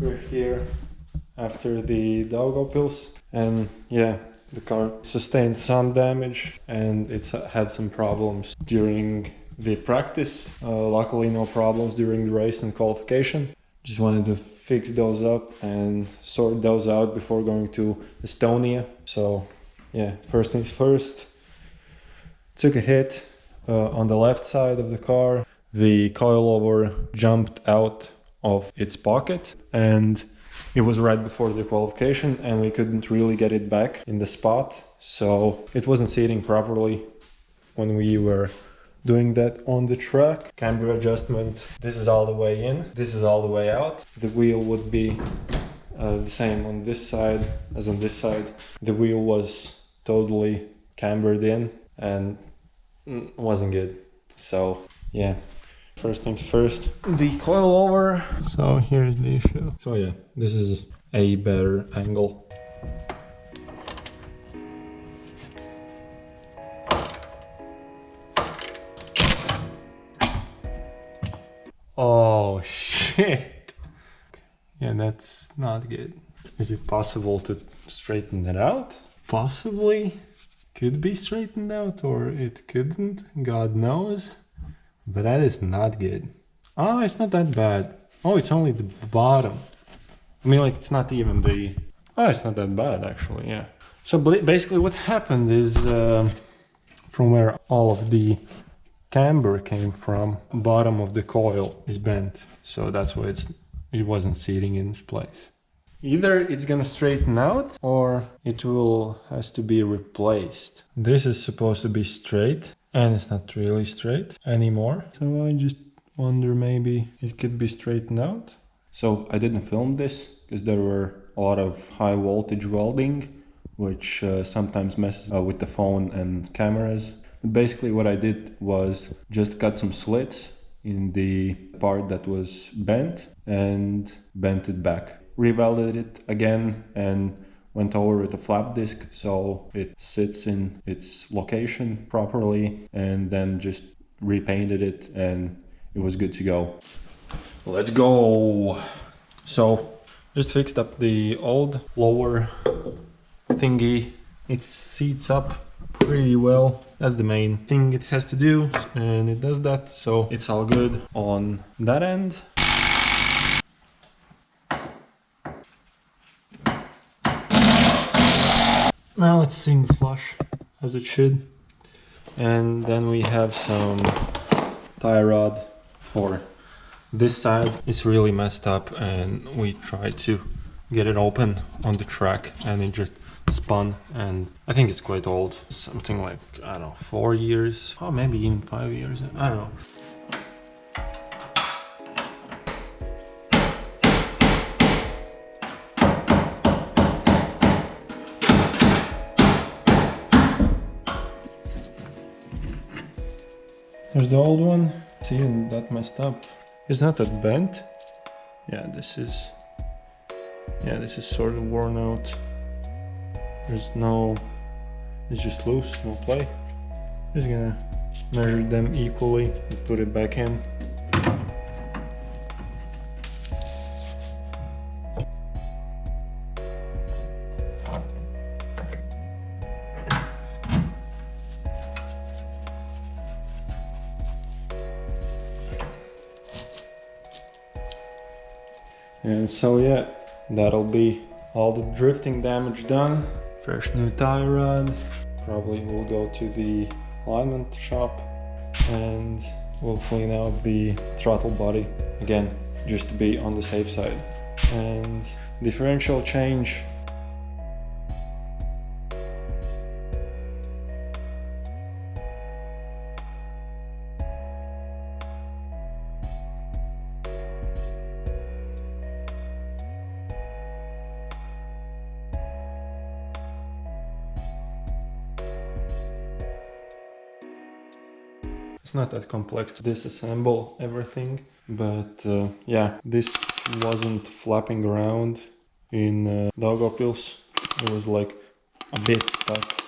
We're here after the Daugavpils, and yeah, the car sustained some damage and it's had some problems during the practice. Luckily no problems during the race and qualification. Just wanted to fix those up and sort those out before going to Estonia. So yeah, first things first, took a hit on the left side of the car. The coilover jumped out of its pocket and it was right before the qualification and we couldn't really get it back in the spot. So it wasn't seating properly when we were doing that on the track. Camber adjustment, this is all the way in, this is all the way out. The wheel would be the same on this side as on this side. The wheel was totally cambered in and wasn't good. So yeah, first things first, the coilover. So here's the issue. So yeah, this is a better angle. Oh shit. Yeah, that's not good. Is it possible to straighten it out? Possibly. Could be straightened out or it couldn't. God knows. But that is not good. Oh, it's not that bad. Oh, it's only the bottom. I mean, like, it's not even the... Oh, it's not that bad, actually, yeah. So basically what happened is from where all of the camber came from, bottom of the coil is bent. So that's why it wasn't seating in its place. Either it's gonna straighten out or it has to be replaced. This is supposed to be straight and it's not really straight anymore. So I just wonder maybe it could be straightened out. So I didn't film this because there were a lot of high voltage welding, which sometimes messes with the phone and cameras. But basically what I did was just cut some slits in the part that was bent and bent it back. Rewelded it again and went over with a flap disc so it sits in its location properly, and then just repainted it and it was good to go. Let's go! So just fixed up the old lower thingy. It seats up pretty well. That's the main thing it has to do, and it does that, so it's all good on that end. Now it's sitting flush as it should. And then we have some tie rod for this side. It's really messed up and we tried to get it open on the track and it just spun, and I think it's quite old. Something like, I don't know, 4 years, or maybe even 5 years, I don't know. There's the old one. See, that messed up. It's not that bent. Yeah, this is sort of worn out. It's just loose, no play. Just gonna measure them equally and put it back in. And so yeah, that'll be all the drifting damage done. Fresh new tie rod. Probably we'll go to the alignment shop and we'll clean out the throttle body again, just to be on the safe side. And differential change. It's not that complex to disassemble everything, but yeah, this wasn't flapping around in Daugavpils. It was like a bit stuck.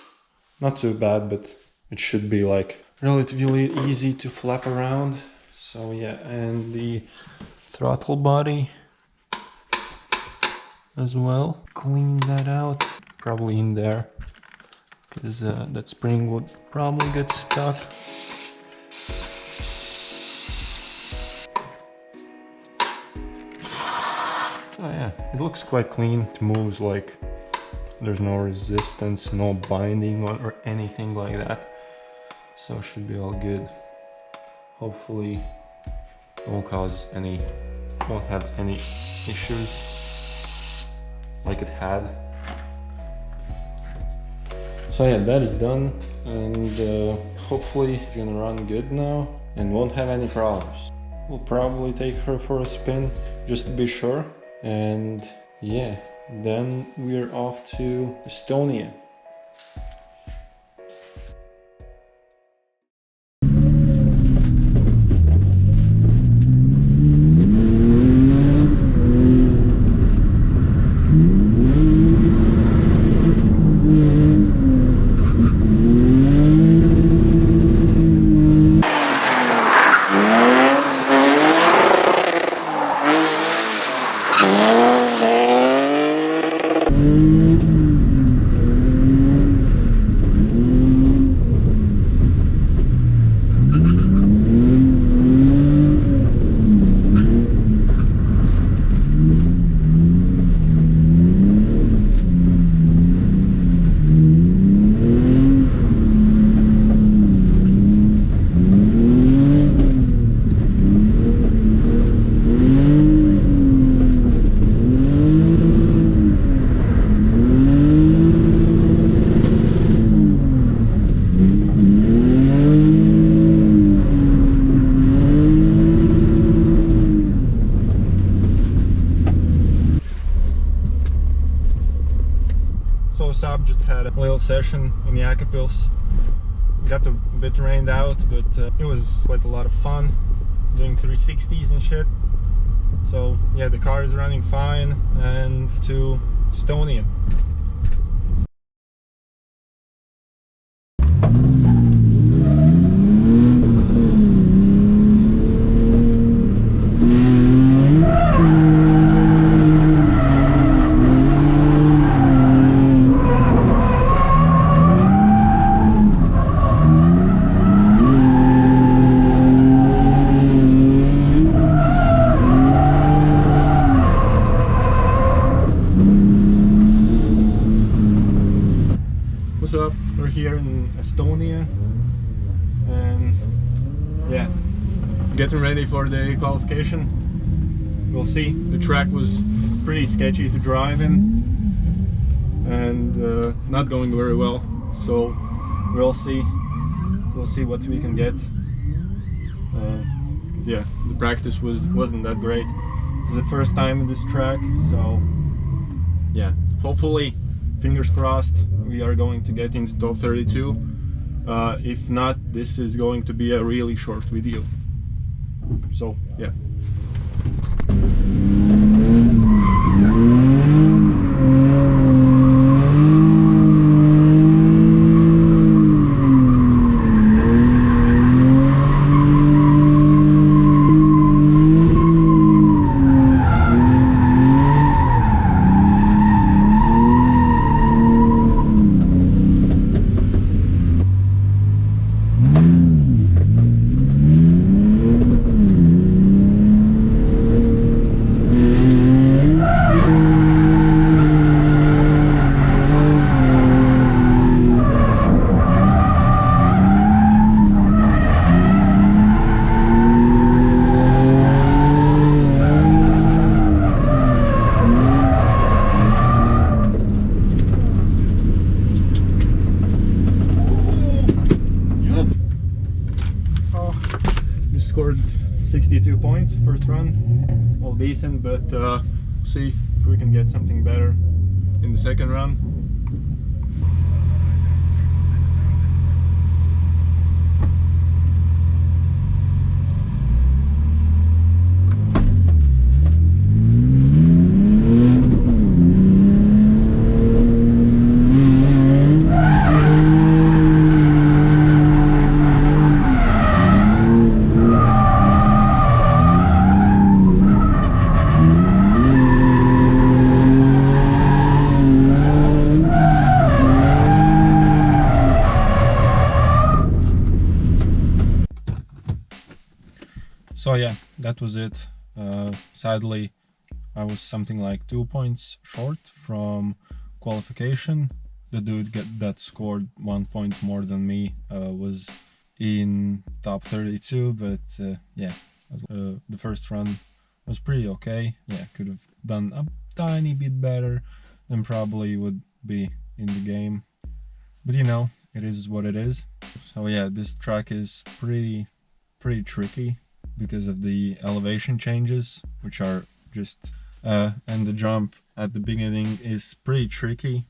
Not too bad, but it should be like relatively easy to flap around. So yeah, and the throttle body, as well. Clean that out, probably in there, because that spring would probably get stuck. Oh yeah, it looks quite clean. It moves like there's no resistance, no binding or anything like that. So should be all good. Hopefully won't have any issues like it had. So yeah, that is done, and hopefully it's gonna run good now and won't have any problems. We'll probably take her for a spin just to be sure, and yeah, then we're off to Estonia. So Saab just had a little session in the Akapils. Got a bit rained out, but it was quite a lot of fun doing 360s and shit. So yeah, the car is running fine, and to Estonia. What's up? We're here in Estonia, and yeah, getting ready for the qualification. We'll see. The track was pretty sketchy to drive in and not going very well, so we'll see what we can get, because yeah, the practice wasn't that great. It's the first time in this track, so yeah, hopefully, fingers crossed, we are going to get into top 32. If not, this is going to be a really short video. So yeah. Scored 62 points first run, all decent, but see if we can get something better in the second run. So yeah, that was it. Sadly, I was something like 2 points short from qualification. The dude that scored 1 point more than me was in top 32, but yeah, the first run was pretty okay. Yeah, could have done a tiny bit better, then probably would be in the game. But you know, it is what it is. So yeah, this track is pretty tricky because of the elevation changes, which are just and the jump at the beginning is pretty tricky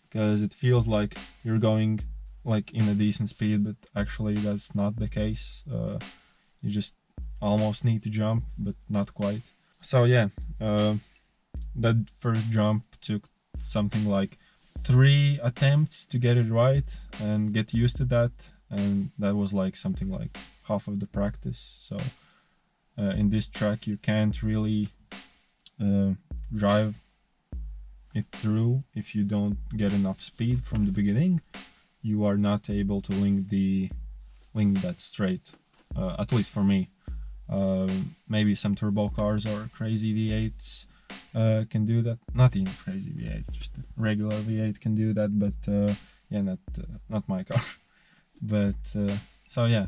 because it feels like you're going like in a decent speed, but actually that's not the case. You just almost need to jump, but not quite. So yeah, that first jump took something like 3 attempts to get it right and get used to that, and that was like something like half of the practice. So in this track you can't really drive it through if you don't get enough speed from the beginning. You are not able to link that straight, at least for me. Maybe some turbo cars or crazy V8s can do that. Not even crazy V8s, just a regular V8 can do that, but yeah, not my car. But so yeah,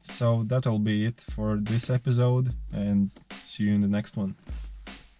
so that'll be it for this episode, and see you in the next one.